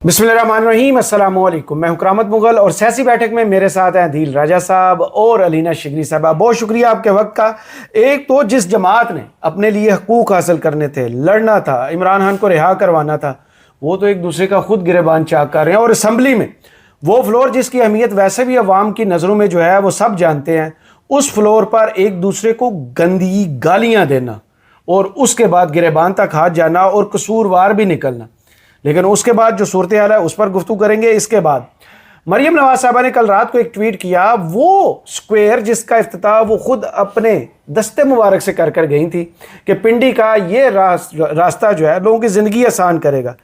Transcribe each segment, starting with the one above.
बिस्मिल्लाहिर्रहमानिर्रहीम, अस्सलाम वालेकुम। मैं हूं करामत मुगल और सियासी बैठक में मेरे साथ हैं अदील राजा साहब और अलीना शिगरी साहब। बहुत शुक्रिया आपके वक्त का। एक तो जिस जमात ने अपने लिए हकूक़ हासिल करने थे, लड़ना था, इमरान खान को रिहा करवाना था, वो तो एक दूसरे का खुद गिरेबान चाक कर रहे हैं। और असम्बली में वो फ्लोर जिसकी अहमियत वैसे भी अवाम की नज़रों में जो है वो सब जानते हैं, उस फ्लोर पर एक दूसरे को गंदी गालियाँ देना और उसके बाद गिरेबान तक हाथ जाना और कसूरवार भी निकलना। लेकिन उसके बाद जो सूरत हाल है उस पर गुफ्तगू करेंगे। इसके बाद मरियम नवाज साहबा ने कल रात को एक ट्वीट किया, वो स्क्वायर जिसका इफ्तिताह वो खुद अपने दस्ते मुबारक से कर गई थी कि पिंडी का ये रास्ता जो है लोगों की ज़िंदगी आसान करेगा।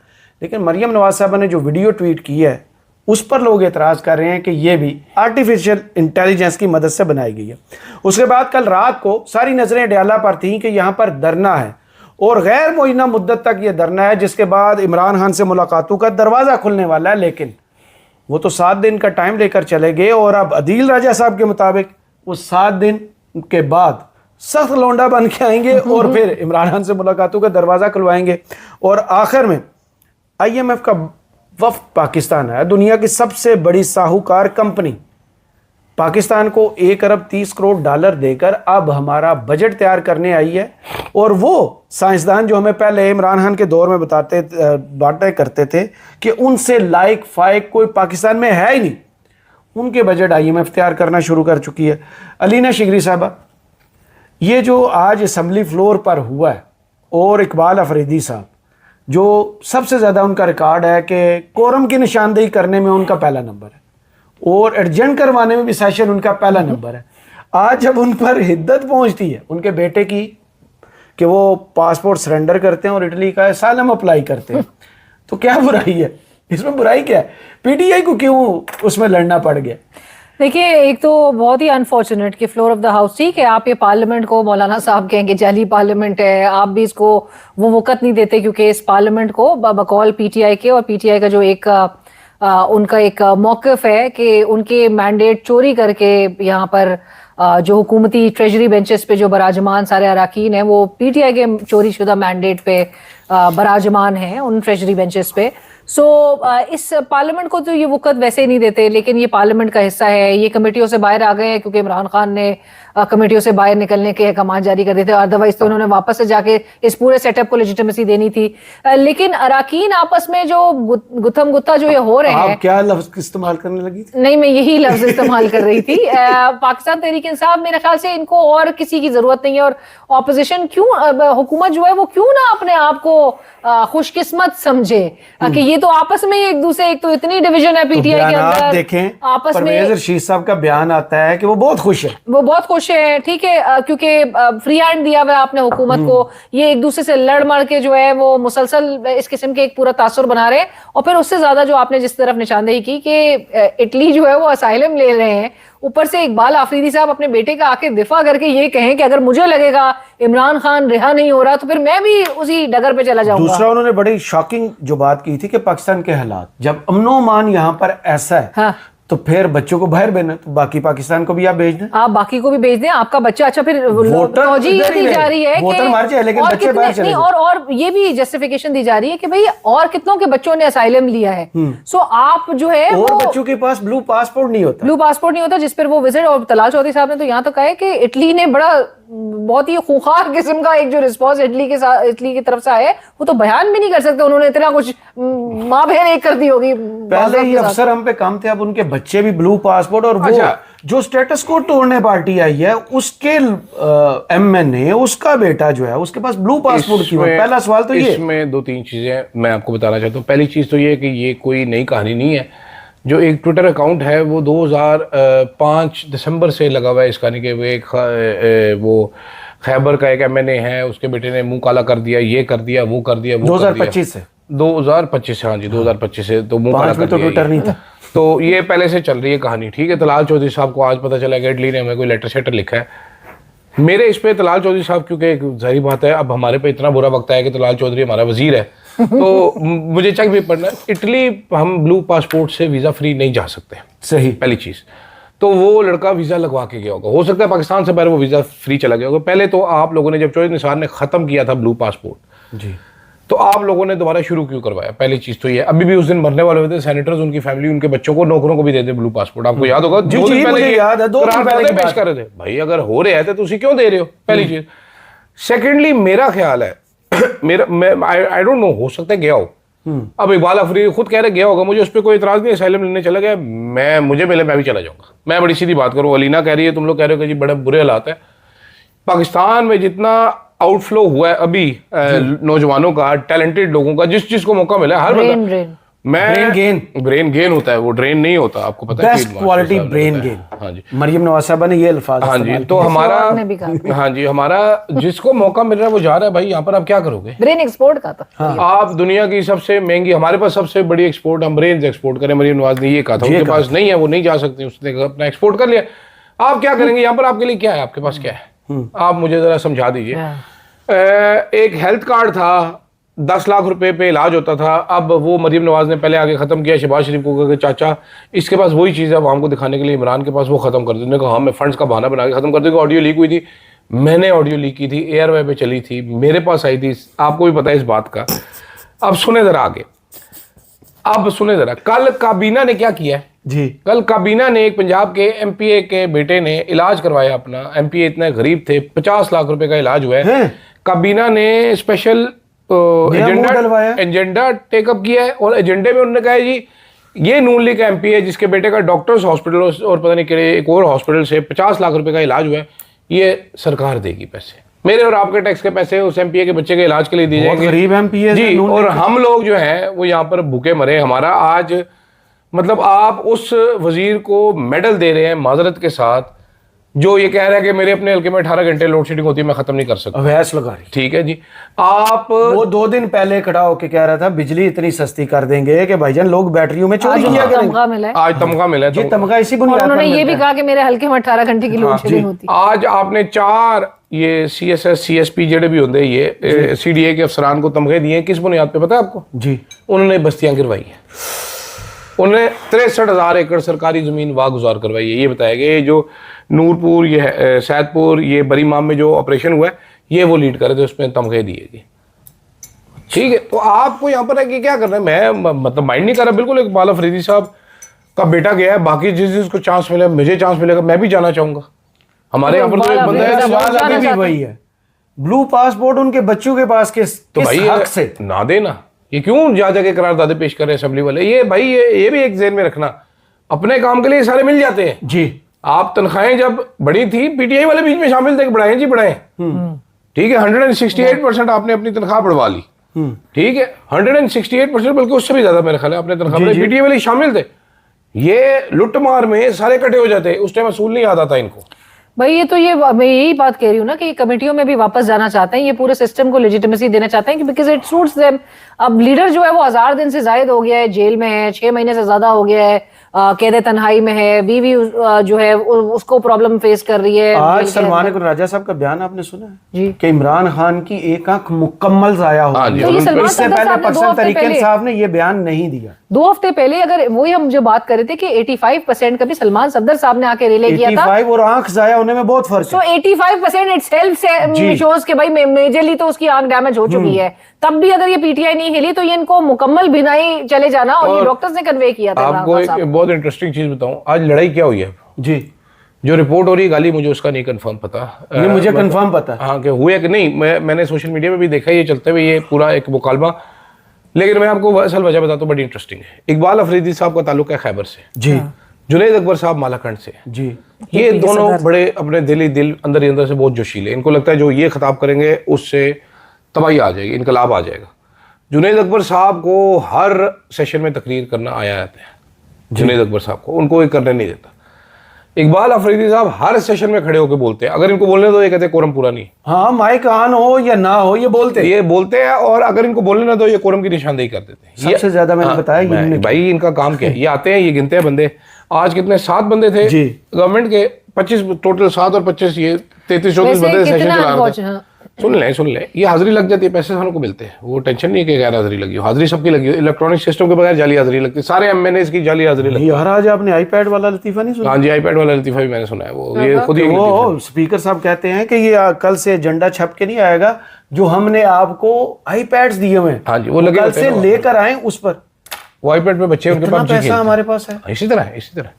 लेकिन मरियम नवाज साहबा ने जो वीडियो ट्वीट की है उस पर लोग एतराज़ कर रहे हैं कि ये भी आर्टिफिशियल इंटेलिजेंस की मदद से बनाई गई है। उसके बाद कल रात को सारी नज़रें डयाला पर थीं कि यहाँ पर धरना है और गैर मुअय्यना मुद्दत तक ये धरना है, जिसके बाद इमरान खान से मुलाकातों का दरवाज़ा खुलने वाला है। लेकिन वो तो 7 दिन का टाइम लेकर चले गए और अब अदील राजा साहब के मुताबिक वो 7 दिन के बाद सख्त लौंडा बन के आएंगे और फिर इमरान खान से मुलाकातों का दरवाज़ा खुलवाएंगे। और आखिर में IMF का वफ्द पाकिस्तान है, दुनिया की सबसे बड़ी साहूकार कंपनी पाकिस्तान को 1 अरब 30 करोड़ डॉलर देकर अब हमारा बजट तैयार करने आई है। और वो साइंसदान जो हमें पहले इमरान खान के दौर में बातें करते थे कि उनसे लायक फायक कोई पाकिस्तान में है ही नहीं, उनके बजट IMF तैयार करना शुरू कर चुकी है। अलीना शिगरी साहबा, ये जो आज असम्बली फ्लोर पर हुआ है और इकबाल अफरीदी साहब जो सबसे ज़्यादा उनका रिकॉर्ड है कि कोरम की निशानदेही करने में उनका पहला नंबर है और एडजेंट करवाने में भी सेशन उनका पहला नंबर है। आज जब उन पर हिद्दत पहुंचती है उनके बेटे की कि वो पासपोर्ट सरेंडर करते हैं और इटली का असाइलम अप्लाई करते हैं, तो क्या बुराई है इसमें? बुराई क्या है? PTI को क्यों उसमें लड़ना पड़ गया? देखिए, एक तो बहुत ही अनफॉर्चुनेट कि फ्लोर ऑफ द हाउस, ठीक है, आप ये पार्लियामेंट को मौलाना साहब कहेंगे जाली पार्लियामेंट है, आप भी इसको वो वक़्त नहीं देते क्योंकि इस पार्लियामेंट को बकौल PTI के और PTI का जो एक उनका एक मौक़िफ़ है कि उनके मैंडेट चोरी करके यहाँ पर जो हुकूमती ट्रेजरी बेंचेस पे जो बराजमान सारे अराकीन हैं वो PTI के चोरी शुदा मैंडेट पे बराजमान हैं उन ट्रेजरी बेंचेस पे। सो इस पार्लियामेंट को तो ये वक़्त वैसे ही नहीं देते, लेकिन ये पार्लियामेंट का हिस्सा है। ये कमेटियों से बाहर आ गए हैं क्योंकि इमरान खान ने कमेटियों से बाहर निकलने के अहकाम जारी कर दिए थे, अदरवाइज तो उन्होंने वापस से जाके इस पूरे सेटअप को लेजिटिमेसी देनी थी। लेकिन अराकीन आपस में जो गुत्थम गुत्था जो ये हो रहे हैं, क्या लफ्ज़ इस्तेमाल करने लगी थी? नहीं, मैं यही लफ्ज इस्तेमाल कर रही थी। पाकिस्तान तहरीक इंसाफ मेरे ख्याल से इनको और किसी की जरूरत नहीं है और ऑपोजिशन क्यों, हुकूमत जो है वो क्यों ना अपने आप को खुशकिस्मत समझे कि ये तो आपस में एक दूसरे, एक तो इतनी डिवीजन है PTI के अंदर, देखें आपस में परवेज रशीद साहब का बयान आता है कि वो बहुत खुश है, वो बहुत खुश है, ठीक है, क्योंकि फ्री हैंड दिया हुआ है आपने हुकूमत को। ये एक दूसरे से लड़ मड़ के जो है वो मुसलसल इस किस्म के एक पूरा तासुर बना रहे हैं। और फिर उससे ज्यादा जो आपने जिस तरफ निशानदेही की कि इटली जो है वो असाइलम ले रहे हैं, ऊपर से इकबाल आफरीदी साहब अपने बेटे का आके दिफा करके ये कहें कि अगर मुझे लगेगा इमरान खान रिहा नहीं हो रहा तो फिर मैं भी उसी डगर पे चला जाऊंगा। दूसरा, उन्होंने बड़ी शॉकिंग जो बात की थी कि पाकिस्तान के हालात जब अमनो मान यहाँ पर ऐसा है, हाँ, तो फिर बच्चों को बाहर भेजना, तो बाकी पाकिस्तान को भी आप भेज दें, आप बाकी को भी भेज दें, आपका बच्चा। अच्छा, फिर तौजीह दी जा रही है वोटर मार जाए लेकिन बच्चे बाहर चले जाएं। और ये भी जस्टिफिकेशन दी जा रही है कि भाई और कितनों के बच्चों ने असाइलम लिया है, सो आप जो है और बच्चों के पास ब्लू पासपोर्ट नहीं होता जिस पर वो विजिट। और तलाल चौधरी साहब ने तो यहाँ तक कहा है कि इटली ने बहुत ही खूंखार किस्म का एक जो रिस्पॉन्स इटली की तरफ से आया है वो तो बयान भी नहीं कर सकते, उन्होंने इतना कुछ माँ बहन एक कर दी होगी। पहले ही अफसर हम पे काम थे, अब उनके बच्चे भी ब्लू पासपोर्ट। और वो जो स्टेटस को तोड़ने पार्टी आई है उसके MNA उसका बेटा जो है उसके पास ब्लू पासपोर्ट क्यों है? पहला सवाल तो ये। इसमें 2-3 चीजें मैं आपको बताना चाहता हूँ। पहली चीज तो ये कि ये कोई नई कहानी नहीं है। जो एक ट्विटर अकाउंट है वो 2005 दिसंबर से लगा हुआ है इस कहानी के। वो खैबर का एक MNA है, उसके बेटे ने मुंह काला कर दिया, ये कर दिया, वो कर दिया, 2025 से 2025 से, हाँ जी 2025 से तो मुंह काला कर दिया। ट्विटर नहीं था तो ये पहले से चल रही है कहानी, ठीक है। तलाल चौधरी साहब को आज पता चला कि इटली ने हमें कोई लेटर शेटर लिखा है। मेरे इस पे तलाल चौधरी साहब, क्योंकि एक जाहिर बात है अब हमारे पे इतना बुरा वक्त है कि तलाल चौधरी हमारा वजीर है तो मुझे चेक भी पढ़ना है। इटली हम ब्लू पासपोर्ट से वीज़ा फ्री नहीं जा सकते, सही पहली चीज़। तो वो लड़का वीज़ा लगवा के गया होगा, हो सकता है पाकिस्तान से पहले वो वीज़ा फ्री चला गया होगा। पहले तो आप लोगों ने जब चौधरी निसार ने ख़त्म किया था ब्लू पासपोर्ट जी, तो आप लोगों ने दोबारा शुरू क्यों करवाया? पहली चीज तो ये, अभी भी उस दिन मरने वाले हुए थे सेनेटर्स, उनकी फैमिली, उनके बच्चों को, नौकरों को भी दे दे ब्लू पासपोर्ट। आपको याद होगा, जी, जी, मुझे याद है, 2 दिन पहले पेश कर रहे थे। भाई अगर हो रहे हैं तो तुसी क्यों दे रहे हो? पहली चीज। सेकेंडली मेरा ख्याल है, आई डोंट नो, हो सकता है गया हो। अब इकबाल अफरीदी खुद कह रहे गया होगा, मुझे उस पर कोई इतराज नहीं, असाइलम लेने चला गया, मुझे मिले मैं भी चला जाऊंगा। मैं बड़ी सीधी बात करूं, अलीना कह रही है, तुम लोग कह रहे हो कि जी बड़े बुरे हालात है। पाकिस्तान में जितना आउटफ्लो हुआ है अभी नौजवानों का, टैलेंटेड लोगों का, जिस को मौका मिला है, हर बंदा, ब्रेन गेन होता है, वो ड्रेन नहीं होता, आपको पता है। Best quality brain gain. हाँ जी, मरियम नवाज साहबा ने ये अल्फाज हाँ जी। तो हमारा, हाँ जी, हमारा जिसको मौका मिल रहा है वो जा रहा है। भाई यहाँ पर आप क्या करोगे? ब्रेन एक्सपोर्ट का था। आप दुनिया की सबसे महंगी, हमारे पास सबसे बड़ी एक्सपोर्ट, हम ब्रेन एक्सपोर्ट करें। मरियम नवाज ने ये कहा था, उनके पास नहीं है, वो नहीं जा सकती, उसने अपना एक्सपोर्ट कर लिया। आप क्या करेंगे यहाँ पर? आपके लिए क्या है? आपके पास क्या है? आप मुझे जरा समझा दीजिए। एक हेल्थ कार्ड था, 10 लाख रुपए पे इलाज होता था। अब वो मरियम नवाज ने पहले आगे खत्म किया, शहबाज शरीफ को कहा चाचा इसके पास वही चीज़ है, अब हमको दिखाने के लिए इमरान के पास वो खत्म कर दी। उन्होंने कहा हाँ मैं फंड्स का बहाना बना के खत्म कर दूंगा। ऑडियो लीक हुई थी, मैंने ऑडियो लीक की थी, एयरवे पे चली थी, मेरे पास आई थी, आपको भी पता है इस बात का। अब सुने जरा आगे, अब सुने जरा, कल काबीना ने क्या किया है जी। कल काबीना ने एक पंजाब के एमपीए के बेटे ने इलाज करवाया अपना। एमपीए इतने गरीब थे, 50 लाख रुपए का इलाज हुआ है। काबीना ने स्पेशल एजेंडा टेकअप किया है, और एजेंडे में उन्होंने कहा है जी ये नून लीग का एमपी है जिसके बेटे का डॉक्टर्स हॉस्पिटल और पता नहीं एक और हॉस्पिटल से 50 लाख रुपए का इलाज हुआ है, ये सरकार देगी पैसे, मेरे और आपके टैक्स के पैसे उस एमपीए के बच्चे के इलाज के लिए दिए जाएंगे। गरीब एमपीए जी, और हम लोग जो है वो यहाँ पर भूखे मरे। हमारा आज मतलब आप उस वजीर को मेडल दे रहे हैं माजरत के साथ, जो ये कह रहा है कि मेरे अपने हल्के में 18 घंटे लोड शेडिंग होती है, मैं खत्म नहीं कर सकता। अवैस लगा रही। ठीक है जी। आप वो 2 दिन पहले खड़ा होके कह रहा था बिजली इतनी सस्ती कर देंगे कि भाईजान लोग बैटरियों में चोरी किया करेंगे। आज तमगा मिला है, ये तमगा इसी बुनियाद पर उन्होंने ये भी कहा कि मेरे हल्के में 18 घंटे की लोड शेडिंग होती है। आज आपने 4 ये CSS CSP जेडे भी होंगे, ये CDA के अफसरान को तमगे दिए, किस बुनियाद पे पता है आपको? जी, उन्होंने बस्तियां गिरवाई है, उन्होंने 63,000 एकड़ सरकारी जमीन वागुजार करवाई है। ये बताया गया जो नूरपुर, ये सैदपुर, ये बरी माम में जो ऑपरेशन हुआ है, ये वो लीड कर रहे थे, उसमें तमगे दिए गए। ठीक है, तो आपको यहाँ पर है कि क्या करना है, मैं मतलब माइंड नहीं कर रहा बिल्कुल। इकबाल अफरीदी साहब का बेटा गया है, बाकी जिसको चांस मिले, मुझे चांस मिलेगा, मैं भी जाना चाहूंगा। हमारे यहाँ पर तो एक बंदा है, वही है, ब्लू पासपोर्ट उनके बच्चों के पास किस तो भाई हक से ना देना, ये क्यों जा जाके करारदादे पेश कर रहे हैं असेंबली वाले? ये भाई ये भी एक ज़हन में रखना, अपने काम के लिए सारे मिल जाते हैं जी। आप तनख्वाहें जब बड़ी थी, पीटीआई वाले बीच में शामिल थे, बढ़ाएं जी बढ़ाएं। ठीक है, 168% आपने अपनी तनख्वाह बढ़वा ली। ठीक है, 168%, बल्कि उससे भी ज्यादा मेरा ख्याल है आपने तनख्वाह, पीटीआई वाले शामिल थे। ये लुट मार में सारे इकट्ठे हो जाते, उस टाइम असूल नहीं याद आता इनको। भाई ये तो, ये मैं यही बात कह रही हूँ ना कि कमेटियों में भी वापस जाना चाहते हैं, ये पूरे सिस्टम को लेजिटिमेसी देना चाहते हैं कि बिकॉज इट सूट्स देम। अब लीडर जो है वो 1000 दिन से जायद हो गया है, जेल में है, 6 महीने से ज्यादा हो गया है, कैद तन्हाई में है, बीवी जो है उसको प्रॉब्लम फेस कर रही है। आज सलमान राजा साहब का बयान आपने सुना है जी कि इमरान खान की एक आंख मुकम्मल जाया हो गई। तो इससे पहले पर्सन तरीके साहब ने ये बयान नहीं दिया। 2 हफ्ते पहले, अगर वही हम जो बात कर रहे थे कि 85% का भी सलमान सफदर साहब ने आके रिले किया था। 85 और आंख जाया होने में बहुत फर्क है। 85% इटसेल्फ शोज के भाई मेजरली तो उसकी आंख डैमेज हो चुकी है, तब भी अगर ये पीटीआई नहीं हिली तो ये इनको मुकम्मल बिनाई चले जाना। और ये डॉक्टर्स ने कन्वे किया था। आपको एक बहुत इंटरेस्टिंग चीज बताऊं, आज लड़ाई क्या हुई है जी, जो रिपोर्ट हो रही है, गाली मुझे उसका नहीं कंफर्म पता। ये मुझे कंफर्म पता है हाँ कि हुए कि नहीं, मैंने सोशल मीडिया में भी देखा ये चलते हुए, ये पूरा एक मुकालमा। लेकिन मैं आपको असल वजह बताता हूँ, बड़ी इंटरेस्टिंग है। इकबाल अफरीदी साहब का ताल्लुक है खैबर से जी, जुनैद अकबर साहब मालाखंड से जी। ये दोनों बड़े अपने दिल अंदर ही अंदर से बहुत जोशीले, इनको लगता है जो ये खिताब करेंगे उससे तबाही आ जाएगी, इनकलाब आ जाएगा। जुनैद अकबर साहब को हर सेशन में तकरीर करना आया जाता है, जुनैद अकबर साहब को, उनको ये करने नहीं देता। इकबाल अफरीदी साहब हर सेशन में खड़े होकर बोलते हैं, अगर इनको बोलने दो ये कहते हैं कोरम पूरा नहीं। हाँ, माइक ऑन हो या ना हो ये बोलते हैं, और अगर इनको बोलने ना दो ये कोरम की निशानदेही कर देते हैं। सबसे ज्यादा मैंने बताया भाई इनका काम क्या है, ये आते हैं, ये गिनते हैं बंदे। आज कितने 7 बंदे थे गवर्नमेंट के, 25 टोटल, 7 और 25 ये 33-34 बंदे सेशन चला रहे थे। सुन ले, ये हाजिरी लग जाती है, पैसे सानों को मिलते हैं, वो टेंशन नहीं है कि गैर हाजिरी लगी हो, हाजिरी सबकी लगी हो। इलेक्ट्रॉनिक सिस्टम के बगैर जाली हाजिरी लगती है, सारे MNAs की जाली हाजिरी लगती है। यार आज आपने आईपैड वाला लतीफा नहीं सुना? हाँ जी, आईपैड वाला लतीफा भी मैंने सुना है, वो ये खुद ही वो स्पीकर साहब कहते हैं कि ये कल से एजेंडा छप के नहीं आएगा, जो हमने आपको आईपैड्स दिए हुए हैं, हाँ जी, वो लगे कल होते से हैं लेकर आए उस पर। वो आईपैड पे बच्चे उनके इतना पास पैसा हमारे पास है। इसी तरह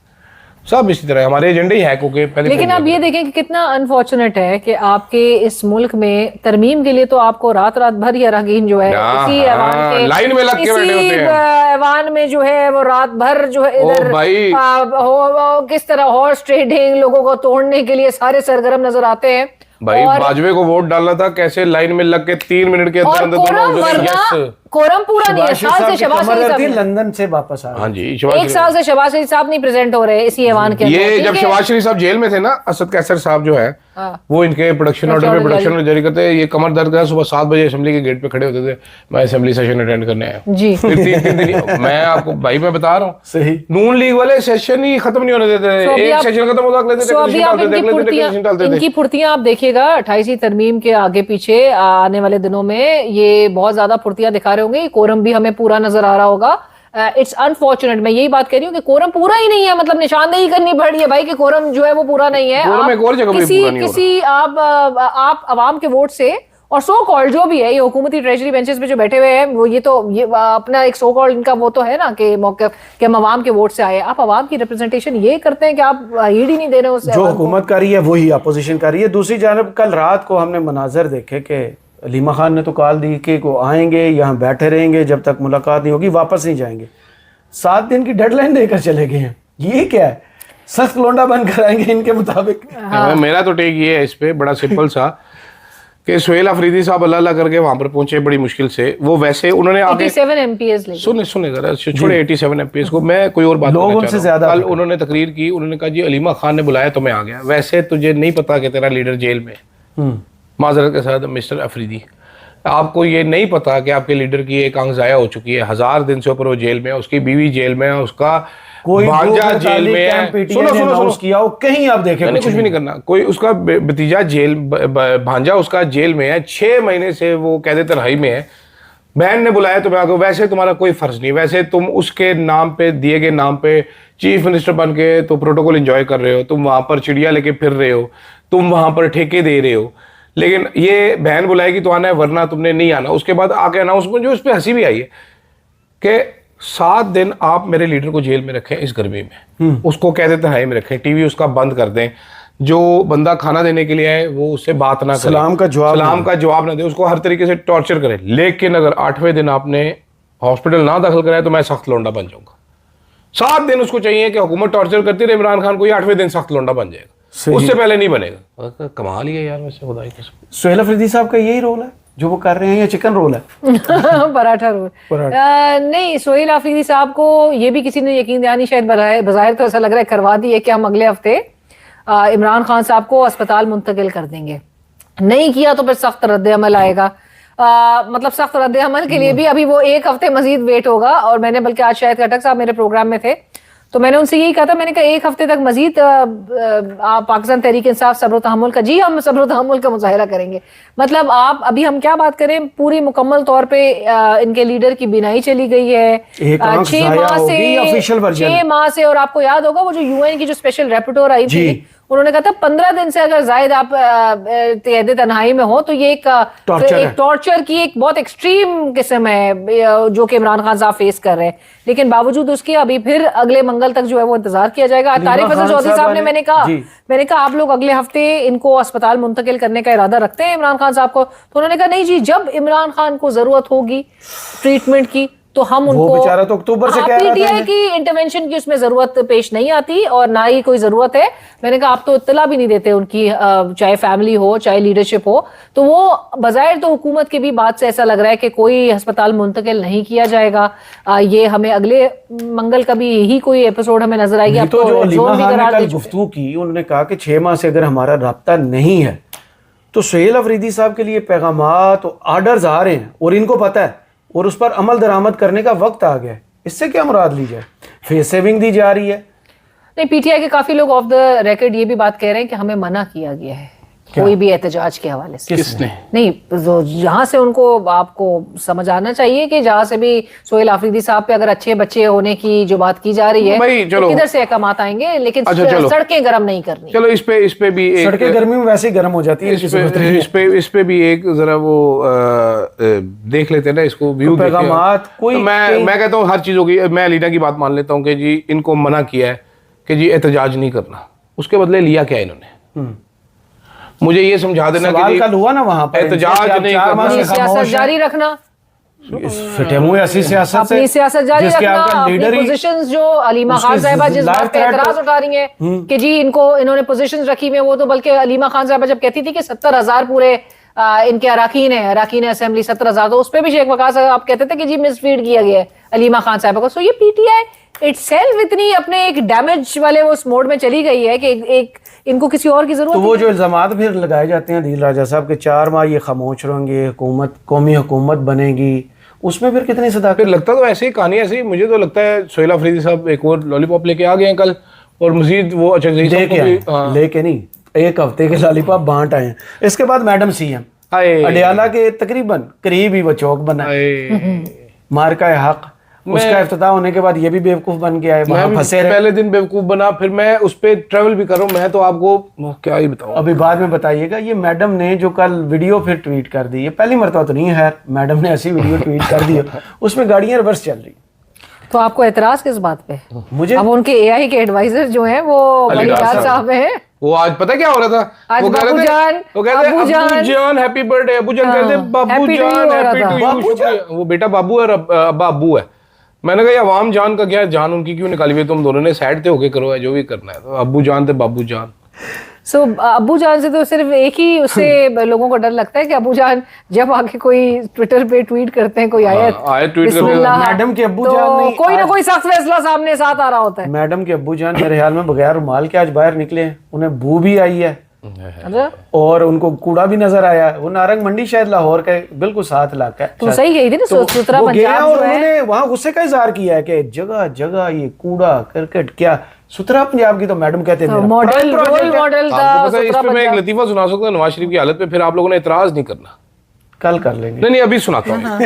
सब इसी तरह हमारे एजेंडे ही हैक हो गए पहले। लेकिन आप ये देखें कि कितना अनफॉर्चुनेट है कि आपके इस मुल्क में तरमीम के लिए तो आपको रात भर ये रंगीन जो है इसी ऐवान के लाइन में लग के बैठे होते हैं, ऐवान में जो है वो रात भर जो है इधर भाई किस तरह हॉर्स ट्रेडिंग लोगों को तोड़ने के लिए सारे सरगर्म नजर आते हैं। भाई बाजवे को वोट डालना था, कैसे लाइन में लग के 3 मिनट के अंदर अंदर दोनों कोरम पूरा नहीं है। साल से शहबाज शरीफ साहब लंदन से वापस आ, हाँ जी, एक साल से शहबाज शरीफ साहब नहीं प्रेजेंट हो रहे इसी ऐवान के अंदर। ये जब शहबाज शरीफ साहब जेल में थे ना, असद कैसर साहब जो है वो इनके प्रोडक्शन ऑर्डर पे प्रोडक्शन जारी करते हैं। ये कमर दर्द का सुबह 7 बजे असेंबली के गेट पे खड़े होते थे, मैं असेंबली सेशन अटेंड करने आया जी। फिर 3 दिन मैं आपको भाई मैं बता रहा हूँ, सही नून लीग वाले सेशन ही खत्म नहीं होने देते थे, एक सेशन खत्म होता इनकी फुर्तियां आप देखिएगा 28वीं तरमीम के आगे पीछे आने वाले दिनों में ये बहुत ज्यादा फुर्तियां दिखा रहे होंगे। कोरम भी हमें पूरा नजर आ रहा होगा। इट्स अनफॉर्चुनेट, मैं यही बात कह रही हूँ कि कोरम पूरा ही नहीं है, मतलब निशानदेही करनी पड़ रही है भाई कि कोरम जो है वो पूरा नहीं है। किसी आप अवाम के वोट से और सो कॉल्ड जो भी है ये हुकूमती ट्रेजरी बेंचेस पे जो बैठे हुए हैं वो ये अपना एक सो कॉल्ड इनका वो तो है ना कि मौके कि हम अवाम के वोट से आए। आप अवाम की रिप्रेजेंटेशन ये करते हैं कि आप हीड ही नहीं दे रहे हो। जो हुकूमत कर रही है वही अपोजिशन कर रही है। दूसरी जानब कल रात को हमने मनाजर देखे कि अलीमा खान ने तो कॉल दी कि वो आएंगे, यहाँ बैठे रहेंगे जब तक मुलाकात नहीं होगी, वापस नहीं जाएंगे। 7 दिन की डेडलाइन देकर चले गए हैं। ये क्या है? सख्त लोंडा बनकर आएंगे इनके मुताबिक। हाँ। मेरा तो टेक ये है इस पे बड़ा सिंपल सा कि सुहेल अफरीदी साहब अल्लाह करके वहां पर पहुंचे बड़ी मुश्किल से। वो वैसे उन्होंने आगे 87 MPs सुने जरा छोड़े 87 MPs को। मैं कोई और बात लोगों से ज्यादा कल उन्होंने तकरीर की, उन्होंने कहा जी अलीमा खान ने बुलाया तो मैं आ गया। वैसे तुझे नहीं पता कि तेरा लीडर जेल में, माजरत के साथ मिस्टर अफरीदी, आपको ये नहीं पता कि आपके लीडर की एक आंख जाया हो चुकी है। 1000 दिन से ऊपर वो जेल में है, उसकी बीवी जेल में है, उसका भांजा जेल में है। सुनो किया हो कहीं आप देखें कुछ भी नहीं करना। कोई उसका भतीजा जेल, भांजा उसका जेल में है, 6 महीने से वो कैद तन्हाई में है। बहन ने बुलाया तो मैं आगे, वैसे तुम्हारा कोई फर्ज नहीं, वैसे तुम उसके नाम पे दिए गए नाम पे चीफ मिनिस्टर बन के तो प्रोटोकॉल एंजॉय कर रहे हो, तुम वहां पर चिड़िया लेके फिर रहे हो, तुम वहां पर ठेके दे रहे हो, लेकिन ये बहन बुलाएगी तो आना है वरना तुमने नहीं आना। उसके बाद आके अनाउंसमेंट जो उस पर हंसी भी आई है कि 7 दिन आप मेरे लीडर को जेल में रखें इस गर्मी में, उसको कह देते हैं में रखें, टीवी उसका बंद कर दें, जो बंदा खाना देने के लिए आए वो उससे बात ना करे, सलाम का जवाब ना दे, उसको हर तरीके से टॉर्चर करे। लेकिन अगर 8वें दिन आपने हॉस्पिटल ना दाखिल कराया तो मैं सख्त लौंडा बन जाऊंगा। 7 दिन उसको चाहिए कि हुकूमत टॉर्चर करती रहे इमरान खान को, 8वें दिन सख्त लौंडा बन जाएगा, उससे पहले नहीं बनेगा। कमाल ही है यार वैसे खुदा की कसम। सुहेल अफरीदी साहब का यही रोल है जो वो कर रहे हैं, या चिकन रोल है? पराठा रोल नहीं, सुहेल अफरीदी साहब को ये भी किसी ने यकीन दहानी शायद बज़ाहिर तो ऐसा लग रहा है करवा दी है कि हम अगले हफ्ते इमरान खान साहब को अस्पताल मुंतकिल कर देंगे। नहीं किया तो फिर सख्त रद्द अमल आएगा। मतलब सख्त रद्द अमल के लिए भी अभी वो 1 हफ्ते मजीद वेट होगा। और मैंने बल्कि आज शायद खटक साहब मेरे प्रोग्राम में थे तो मैंने उनसे यही कहा था, मैंने कहा 1 हफ्ते तक मजीद पाकिस्तान तहरीक इंसाफ सब्र तहम्मुल का, जी हम सब्र तहम्मुल का मुजाहिरा करेंगे। मतलब आप अभी हम क्या बात करें, पूरी मुकम्मल तौर पे इनके लीडर की बिनाई चली गई है 6 माह से। और आपको याद होगा वो जो UN की जो स्पेशल रेपोर्टर आई थी, उन्होंने कहा था 15 दिन से अगर जायद आप कैद तन्हाई में हो तो ये एक टॉर्चर की एक बहुत एक्सट्रीम किस्म है जो कि इमरान खान साहब फेस कर रहे हैं। लेकिन बावजूद उसके अभी फिर अगले मंगल तक जो है वो इंतजार किया जाएगा। तारिक फजल चौधरी साहब ने मैंने कहा आप लोग अगले हफ्ते इनको अस्पताल मुंतकिल करने का इरादा रखते हैं इमरान खान साहब को? तो उन्होंने कहा नहीं जी, जब इमरान खान को जरूरत होगी ट्रीटमेंट की तो हम उनको, बेचारा तो अक्टूबर से कह रहा था पीटीआई की इंटरवेंशन की उसमें जरूरत पेश नहीं आती और ना ही कोई जरूरत है। मैंने कहा आप तो इत्तला भी नहीं देते उनकी, चाहे फैमिली हो चाहे लीडरशिप हो। तो वो बजाय तो हुकूमत की भी बात से ऐसा लग रहा है कि कोई अस्पताल मुंतकिल नहीं किया जाएगा। ये हमें अगले मंगल का भी यही कोई एपिसोड हमें नजर आएगी। तो जो अलीमा खान ने कल गुफ्तगू की, उन्होंने कहा कि 6 माह से अगर हमारा राब्ता नहीं है तो सुहेल अफरीदी साहब के लिए पैगामात और आर्डर्स आ रहे हैं और इनको पता है और उस पर अमल दरामद करने का वक्त आ गया है। इससे क्या मुराद ली जाए? फेस सेविंग दी जा रही है। नहीं, पीटीआई के काफी लोग ऑफ द रिकॉर्ड ये भी बात कह रहे हैं कि हमें मना किया गया है कोई भी एहतजाज के हवाले से। किसने? नहीं, तो जहाँ से उनको आपको समझ आना चाहिए कि जहाँ से भी सोहेल आफरीदी साहब पे अगर अच्छे बच्चे होने की जो बात की जा रही है भाई, तो चलो। किधर से अहकामात आएंगे, लेकिन अच्छा, चलो। सड़कें गर्म नहीं करनी। चलो इस पे भी एक सड़कें गर्मी में वैसे ही गर्म हो जाती है, इस पे भी एक जरा वो देख लेते हैं ना इसको, व्यू तो पैगामात कोई तो मैं कहता हूँ हर चीज़ों की, मैं अलीना की बात मान लेता हूँ कि जी इनको मना किया है कि जी एहतजाज नहीं करना, उसके बदले लिया क्या इन्होंने? मुझे ये समझा देना कि सवाल कल हुआ ना वहां पर, एहतजाज नहीं करना, अपनी सियासत जारी रखना, फिटे मुंह ऐसी सियासत से, अपनी सियासत जारी जिसके रखना, आपका अपनी लीडर ही पोजीशंस जो अलीमा उसकी खान साहिबा जिस लाइफ बात पे थ्रेट एतराज उठा रही हैं कि जी इन्होंने पोजीशंस रखी हुई है, वो तो बल्कि अलीमा खान साहिबा जब कहती थी कि 70,000 पूरे इनके अराकीन असेंबली 70,000, तो उस पर भी शेख वकास साहब आप कहते थे कि जी मिसफीड किया गया है अलीमा खान साहिबा को। सो ये पीटीआई इटसेल्फ इतनी अपने एक डैमेज वाले उस मोड में चली गई है कि एक इनको किसी और की जरूरत तो नहीं वो है। जो इल्जामात फिर लगाए जाते हैं दिल राजा साहब के 4 माह ये खामोश रहेंगे, हुकूमत कौमी हुकूमत बनेगी, उसमें फिर कितनी सदाकत? फिर लगता तो ऐसे ही कहानी ऐसी, मुझे तो लगता है सोहेल अफरीदी साहब एक और लॉलीपॉप लेके आ गए हैं कल, और मजीद वो अच्छा लेके नहीं, एक हफ्ते के लॉलीपॉप बांट आए हैं। इसके बाद मैडम सीएम अडियाला के तकरीबन करीब ही वो चौक बना, मार्का हक, उसका इफ्तिताह होने के बाद ये भी बेवकूफ बन गया है, वहां फंसे रहे। पहले दिन बेवकूफ बना, फिर मैं उस पे ट्रेवल भी कर रहा हूँ, मैं तो आपको क्या ही बताऊं। अभी बाद में बताइएगा। ये मैडम ने जो कल वीडियो फिर ट्वीट कर दी, ये पहली मरतबा तो नहीं है, मैडम ने ऐसी वीडियो ट्वीट कर दी उसमें गाड़ियां रिवर्स चल रही। तो आपको एतराज किस बात पे? मुझे अब उनके एआई के एडवाइजर जो हैं वो अलीराज साहब हैं। वो आज पता क्या हो रहा था, आज वो कह रहे थे, बाबूजान, वो कहते अब्बूजान, अब्बूजान हैप्पी बर्थडे, अब्बूजान कहते हाँ, बाबूजान happy to you हो रहा हैप्पी था। टू यू, शुक्रिया। वो बेटा बाबू है और अब्बा अब्बू है। मैंने कहा ये अवाम जान का क्या, जान उनकी क्यों निकाली हुई, तुम दोनों ने साइड पे होके करो है जो भी करना है। तो अब्बू जान थे बाबू जान। सो अब्बू जान से तो सिर्फ एक ही उससे लोगों को डर लगता है कि अब्बू जान जब आके कोई ट्विटर पे ट्वीट करते हैं कोई आयत आयत ट्वीट करते हैं। बिस्मिल्लाह, मैडम के अब्बू तो जान नहीं, कोई ना कोई सख्त फैसला सामने साथ आ रहा होता है। मैडम के अब्बू जान मेरे ख्याल में बगैर रुमाल के आज बाहर निकले हैं, उन्हें बू भी आई है अच्छा, और उनको कूड़ा भी नजर आया। वो नारंग मंडी शायद लाहौर का बिल्कुल साथ इलाका है। तुम सही कही थी ना, सुथरा वो गया पंजाब और जो है। उन्होंने वहां गुस्से का इजहार किया है कि जगह जगह ये कूड़ा करकट, क्या सुथरा पंजाब की तो मैडम कहते हैं मेरा मॉडल prime project रोल है। मॉडल था आपको पता है, इस सुथरा पे मैं एक पंजाब। लतीफा सुना सकता हूँ नवाज शरीफ की हालत पे, फिर आप लोगों ने एतराज नहीं करना। कल कर लेंगे। नहीं अभी सुनाता हूँ।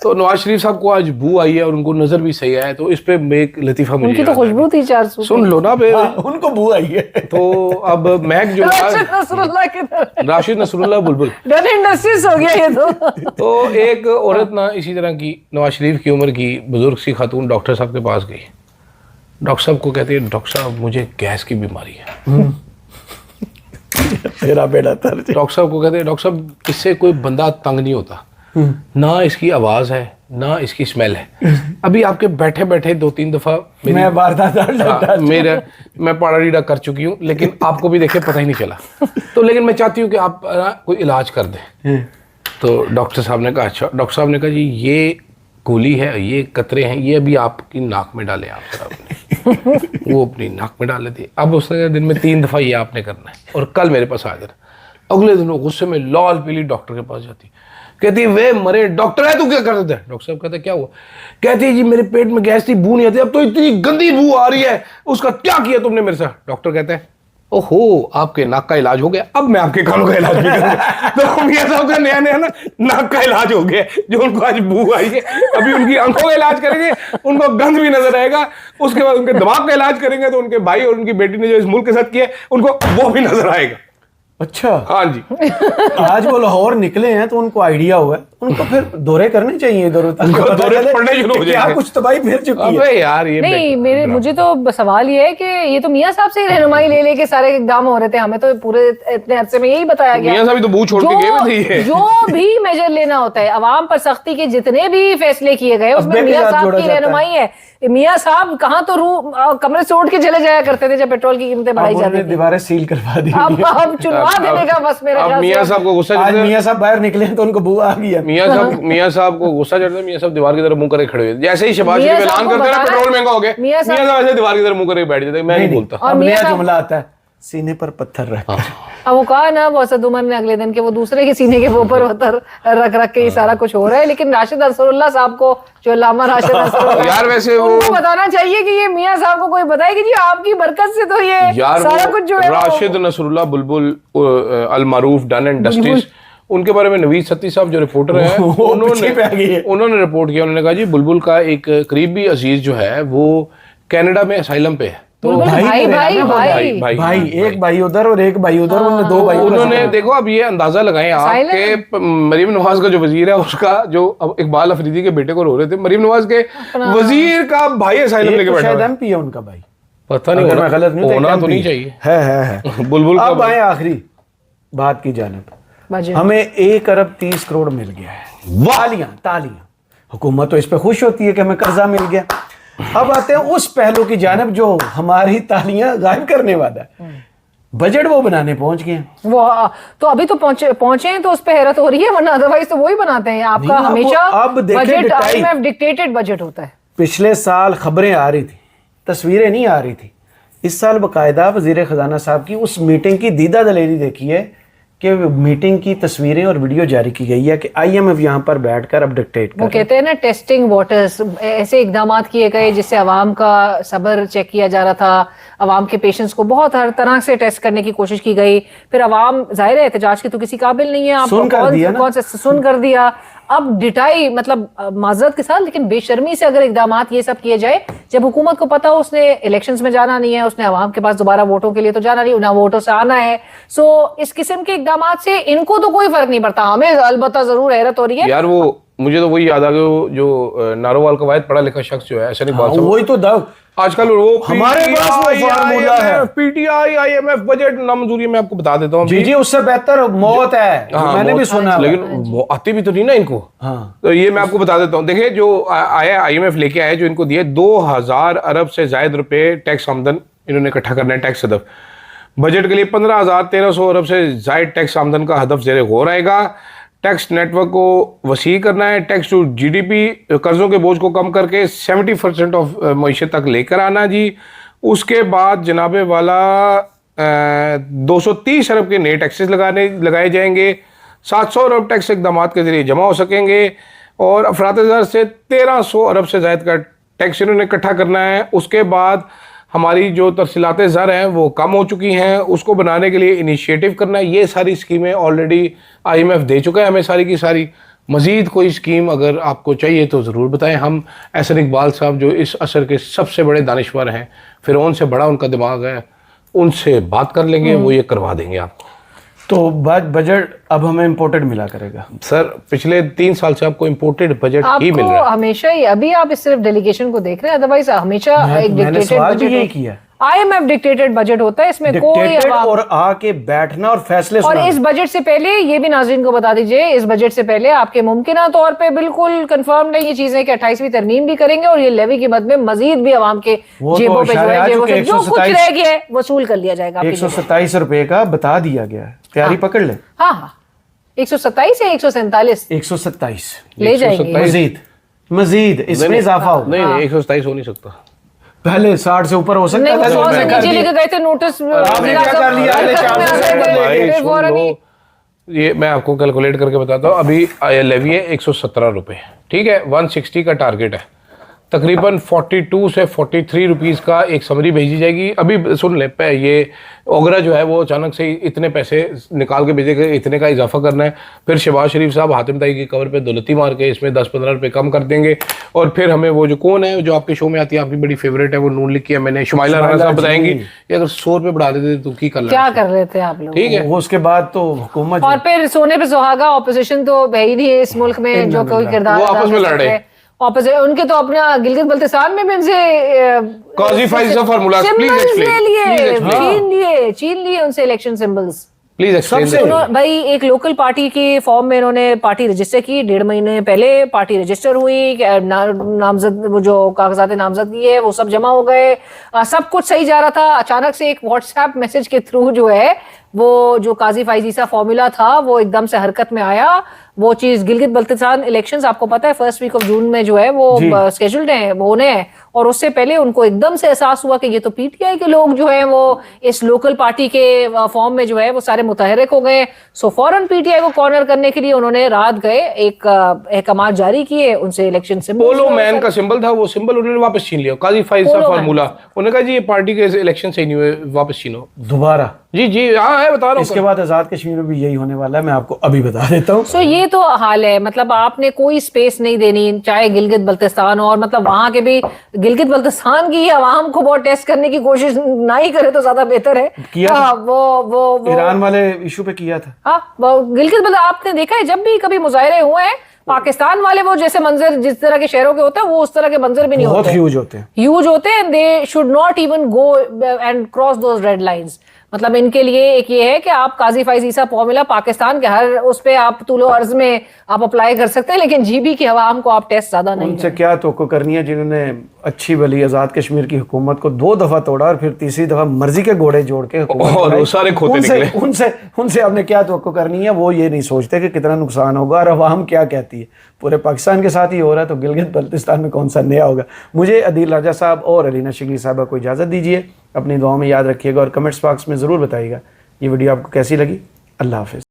तो नवाज शरीफ साहब को आज बू आई है और उनको नजर भी सही आया है, तो इस पे एक लतीफा मुझे उनकी तो याद है। खुशबू थी 400 सुन लो ना फिर। उनको बू आई है। तो अब महक जो राशिद नसरुल्लाह की तरह राशिद नसरुल्लाह बुलबुल, डन इंडस्ट्रीज हो गया ये तो एक औरत ना इसी तरह की नवाज शरीफ की उम्र की बुजुर्ग सी खातून डॉक्टर साहब के पास गई। डॉक्टर साहब को कहती है डॉक्टर साहब मुझे गैस की बीमारी है। तेरा बेटा तर डॉक्टर साहब को कहते हैं डॉक्टर साहब इससे कोई बंदा तंग नहीं होता, ना इसकी आवाज है ना इसकी स्मेल है। अभी आपके बैठे बैठे 2-3 दफा मैं मैं पाड़ा रीडा कर चुकी हूँ, लेकिन आपको भी देखे पता ही नहीं चला। तो लेकिन मैं चाहती हूँ कि आप कोई इलाज कर दें। तो डॉक्टर साहब ने कहा अच्छा। डॉक्टर साहब ने कहा जी ये गोली है, ये कतरे हैं, ये अभी आपकी नाक में डालें आप साहब। वो अपनी नाक में डाल लेती। अब उसने दिन में 3 दफा ये आपने करना है और कल मेरे पास आ जाना। अगले दिन वो गुस्से में लाल पीली डॉक्टर के पास जाती, कहती वे मरे डॉक्टर है तू क्या कर देता है। डॉक्टर साहब कहते क्या हुआ, कहती है जी मेरे पेट में गैस थी, बू नहीं आती, अब तो इतनी गंदी बू आ रही है, उसका क्या किया तुमने मेरे साथ। डॉक्टर कहते हैं ओहो आपके नाक का इलाज हो गया, अब मैं आपके कानों का इलाज भी करूंगा। तो मियां साहब का नया नया ना नाक का इलाज हो गया, जो उनको आज बू आई है, अभी उनकी आंखों का इलाज करेंगे, उनको गंध भी नजर आएगा, उसके बाद उनके दिमाग का इलाज करेंगे, तो उनके भाई और उनकी बेटी ने जो इस मुल्क के साथ किया उनको वो भी नजर आएगा। अच्छा हाँ जी। आज वो लाहौर निकले हैं तो उनको आइडिया हुआ है, उनको फिर दौरे करने चाहिए इधर उधर, दौरे पड़ने शुरू हो क्या जाएंगे। कुछ तबाही फिर चुकी है। अबे यार ये नहीं मेरे मुझे तो सवाल ये है कि ये तो मियां साहब से ही रहनुमाई ले लेके सारे काम हो रहे थे, हमें तो पूरे इतने अरसे में यही बताया गया। मियां साहब तो बू छोड़ के गए हुए थे ये। जो भी मेजर लेना होता है, अवाम पर सख्ती के जितने भी फैसले किए गए उसमें अब्बे के मियां साथ साहब जोड़ा की जाता है। रहनुमाई है। मियां साहब कहाँ तो कमरे से उठ के चले जाया करते थे जब पेट्रोल की कीमतें बढ़ाई जाती थी। दीवारें सील करवा दी। अब चुनवा देने का बस मेरा अब ख्याल मियां से। साहब को गुस्सा आज चढ़ता है। मियां साहब बाहर निकले हैं तो उनको बू आ गया। मियां साहब को गुस्सा चढ़ता है, मियां साहब दीवार की तरफ मुंह करके खड़े हुए, जैसे ही शहबाज मियां शरीफ साहब ऐलान को करते हैं ना बताना- पेट्रोल महंगा हो गया, मियां मियां साहब ऐसे दीवार की तरफ मुंह करके बैठ जाते हैं, मैं नहीं बोलता। और अब मियां नया साहब- जुमला आता है, सीने पर पत्थर रख। अब वो कहा ना असद उमर ने अगले दिन के वो दूसरे के सीने के ऊपर रख रख के ये सारा कुछ हो रहा है, लेकिन राशिद नसरुल्लाह साहब को, जो अल्लामा राशिद नसरुल्लाह यार वैसे वो उनको बताना चाहिए कि ये मियां साहब को कोई बताए कि जी आपकी बरकत से तो ये सारा कुछ जो है Rashid Nasrallah Bulbul Al Maroof done and डस्टिस, उनके बारे में नवीद सत्ती साहब जो रिपोर्टर हैं उन्होंने रिपोर्ट किया। उन्होंने कहा जी बुलबुल का एक करीबी अजीज जो है वो कनाडा में असाइलम पे है। तो भाई एक भाई उधर और एक भाई उधर, उन्होंने दो भाई। उन्होंने देखो अब ये अंदाजा लगाएं आप के मरीम नवाज का जो वजीर है उसका, जो अब इकबाल अफरीदी के बेटे को रो रहे थे, मरीम नवाज के वजीर का भाई असाइलम लेके बैठा है। एमपी है उनका भाई, पता नहीं, मैं गलत नहीं, होना तो नहीं चाहिए। है बुलबुल का। अब आए आखिरी बात की जानिब, हमें 1 अरब 30 करोड़ मिल गया है। तालियां। हुकूमत तो इस पे खुश होती है कि हमें कर्जा मिल गया। अब आते हैं उस पहलू की जानिब जो हमारी तालियां गायब करने वाला है। बजट वो बनाने पहुंच गए हैं। वो तो अभी तो पहुंचे हैं, तो उस पे हैरत हो रही है, वरना अदरवाइज तो वही बनाते हैं। आपका हमेशा अब बजट आईएमएफ डिक्टेटेड बजट होता है। पिछले साल खबरें आ रही थी, तस्वीरें नहीं आ रही थी। इस साल बाकायदा वजीर खजाना साहब की उस मीटिंग की दीदा दलेरी देखी है कि मीटिंग की तस्वीरें और वीडियो जारी की गई है कि आईएमएफ यहाँ पर बैठकर अब डिक्टेट कर, वो कहते हैं ना टेस्टिंग वाटर्स, ऐसे इकदाम किए गए जिससे अवाम का सब्र चेक किया जा रहा था, अवाम के पेशेंस को बहुत हर तरह से टेस्ट करने की कोशिश की गई। फिर अवाम जाहिर है एहतजाज की तो किसी काबिल नहीं है, आप सुन कर दिया। अब डिटाई मतलब माजरत के साथ लेकिन बेशर्मी से अगर इकदाम ये सब किए जाए, जब हुकूमत को पता हो उसने इलेक्शंस में जाना नहीं है, उसने अवाम के पास दोबारा वोटों के लिए तो जाना नहीं, ना वोटों से आना है, सो इस किस्म के इकदाम से इनको तो कोई फर्क नहीं पड़ता। हमें अलबत्ता जरूर हैरत हो रही है यार। वो मुझे तो वही याद आ गया जो नारोवाल का वाहिद पढ़ा लिखा शख्स जो है, ऐसा नहीं बात, वही तो आजकल वो हमारे पास वो फार्मूला है, पीटीआई आईएमएफ बजट नामंजूरी। मैं आपको बता देता हूँ जी उससे बेहतर मौत है। मैंने भी सुना, लेकिन आती भी तो नहीं ना इनको। तो ये मैं आपको बता देता हूँ। देखिए जो आया आईएमएफ लेके आया, जो इनको दिए 2000 अरब से ज्यादा रुपए टैक्स आमदन इन्होंने इकट्ठा करना है। टैक्स हदफ बजट के लिए 15,1300 अरब से ज्यादा टैक्स आमदन का हदफ ज़ेरे गौर आएगा। टैक्स नेटवर्क को वसी करना है। टैक्स टू जीडीपी, कर्जों के बोझ को कम करके 70% ऑफ मईशत तक लेकर आना जी। उसके बाद जनाबे वाला 230 अरब के नए टैक्सेस लगाए जाएंगे। 700 अरब टैक्स इकदाम के जरिए जमा हो सकेंगे और अफराद से 1300 अरब से ज्यादा का टैक्स इन्होंने इकट्ठा करना है। उसके बाद हमारी जो तरसीलात ज़र हैं वो कम हो चुकी हैं, उसको बनाने के लिए इनिशिएटिव करना है। ये सारी स्कीमें ऑलरेडी आईएमएफ दे चुका है हमें सारी की सारी। मज़ीद कोई स्कीम अगर आपको चाहिए तो ज़रूर बताएं। हम एहसन इकबाल साहब जो इस असर के सबसे बड़े दानिश्वर हैं, फ़िरौन से बड़ा उनका दिमाग है, उनसे बात कर लेंगे, वो ये करवा देंगे आपको। तो बजट अब हमें इम्पोर्टेड मिला करेगा सर। पिछले 3 साल से आपको इम्पोर्टेड बजट ही मिल रहा है हमेशा ही। अभी आप इस सिर्फ डेलीगेशन को देख रहे हैं, अदरवाइज हमेशा एक डिक्टेटेड बजट किया। आईएमएफ डिक्टेटेड बजट होता है, इसमें कोई और आके बैठना और फैसले और इस बजट से पहले ये भी नाज़रीन को बता दीजिए, इस बजट से पहले आपके मुमकिना तौर पे बिल्कुल कंफर्म नहीं ये चीजें कि 28वीं तरमीम भी करेंगे और ये लेवी की मद में मजीद भी आवाम के जेबों पे जो कुछ रह गया है वसूल कर लिया जाएगा। 127 रुपए का बता दिया गया है, तैयारी पकड़ ले। हाँ 127 या 147 127 ले जाएंगे। मजीद इसमें इजाफा हो। नहीं 127 हो नहीं सकता, पहले 60 से ऊपर हो सकता है। 100 से नीचे लेके गए थे नोटिस। ये मैं आपको कैलकुलेट करके बताता हूँ। अभी लेवी है 117 रुपए, ठीक है। 160 का टारगेट है। तकरीबन 42 से 43 रुपीज़ का एक समरी भेजी जाएगी। अभी सुन ले, ये ओगरा जो है वो अचानक से इतने पैसे निकाल के भेजेगा, इतने का इजाफा करना है। फिर शहबाज शरीफ साहब हातिम ताई की कवर पे दौलती मार के इसमें 10-15 रुपए कम कर देंगे। और फिर हमें वो जो कौन है जो आपके शो में आती है, आपकी बड़ी फेवरेट है, वो नून लिखी है मैंने, शुमाइला राणा साहब बताएंगी ये अगर 100 रुपए बढ़ा देते तो क्या कर रहे थे आप लोग, ठीक है। वो उसके बाद तो हुकूमत और फिर सोने पे सुहागा ऑपोजिशन तो है ही नहीं है इस मुल्क में जो कोई किरदार वो आपस में लड़े। उनके तो अपना गिलगित बल्तिस्तान में भी उनसे छीन लिए उनसे इलेक्शन सिंबल्स। Please explain. भाई एक लोकल पार्टी के फॉर्म में इन्होंने पार्टी रजिस्टर की, 1.5 महीने पहले पार्टी रजिस्टर हुई, नामजद वो जो कागजात नामजदगी है वो सब जमा हो गए, सब कुछ सही जा रहा था। अचानक से एक व्हाट्सएप मैसेज के थ्रू जो है वो जो काजी फाइजीसा फॉर्मूला था वो एकदम से हरकत में आया। वो चीज गिलगित बल्तिस्तान इलेक्शंस आपको पता है 1st वीक ऑफ जून में जो है वो स्केड्यूल्ड है, वो होने हैं। और उससे पहले उनको एकदम से एहसास हुआ कि ये तो पीटीआई के लोग जो है वो इस लोकल पार्टी के फॉर्म में जो है वो सारे मुतहरिक हो गए। सो फौरन पीटीआई को कॉर्नर करने के लिए उन्होंने रात गए एक अहकामात जारी किए, उनसे इलेक्शन सिंबल पोलो मैन का सिंबल था, वो सिंबल उन्होंने वापस छीन लिया। काजी फाइज सा फार्मूला, उन्होंने कहा जी ये पार्टी के इलेक्शन सही नहीं हुए, वापस छीनो दोबारा। जी जी हाँ है, बता रहा हूँ। इसके बाद आजाद कश्मीर में भी यही होने वाला है, मैं आपको अभी बता देता हूँ। सो ये तो हाल है, मतलब आपने कोई स्पेस नहीं देनी, चाहे गिलगित बल्तिस्तान और मतलब वहां के भी गिलगित बल्तिस्तान की आवाम को बहुत टेस्ट करने की कोशिश ना ही करे तो ज्यादा बेहतर है। किया हाँ, वो ईरान वाले इशू पे किया था। हाँ, गिलगित बल्तिस्तान आपने देखा है जब भी कभी मुजाहरे हुए हैं पाकिस्तान वाले, वो जैसे मंजर जिस तरह के शहरों के होते हैं वो उस तरह के मंजर भी नहीं बहुत होते, ह्यूज होते हैं, ह्यूज होते हैं। They should not even go and cross those red lines. मतलब इनके लिए एक ये है कि आप काजी फाइज ईसा फॉर्मूला पाकिस्तान के हर उस पे आप तुलो अर्ज में आप अप्लाई कर सकते हैं, लेकिन जीबी की आवाम को आप टेस्ट ज्यादा नहीं उनसे क्या तवक्को करनी है जिन्होंने अच्छी भली आजाद कश्मीर की हुकूमत को 2 दफा तोड़ा और फिर तीसरी दफा मर्जी के घोड़े जोड़ के हुकूमत और बनाई। वो सारे खोते निकले। उनसे आपने क्या तवक्को करनी है, वो ये नहीं सोचते कि कितना नुकसान होगा और अवाम क्या कहती है। पूरे पाकिस्तान के साथ ही हो रहा है तो गिलगित बल्तिस्तान में कौन सा नया होगा। मुझे अदील राजा साहब और अलीना शिगरी साहबा को इजाज़त दीजिए, अपनी दुआओं में याद रखिएगा और कमेंट्स बॉक्स में ज़रूर बताइएगा ये वीडियो आपको कैसी लगी। अल्लाह हाफिज़।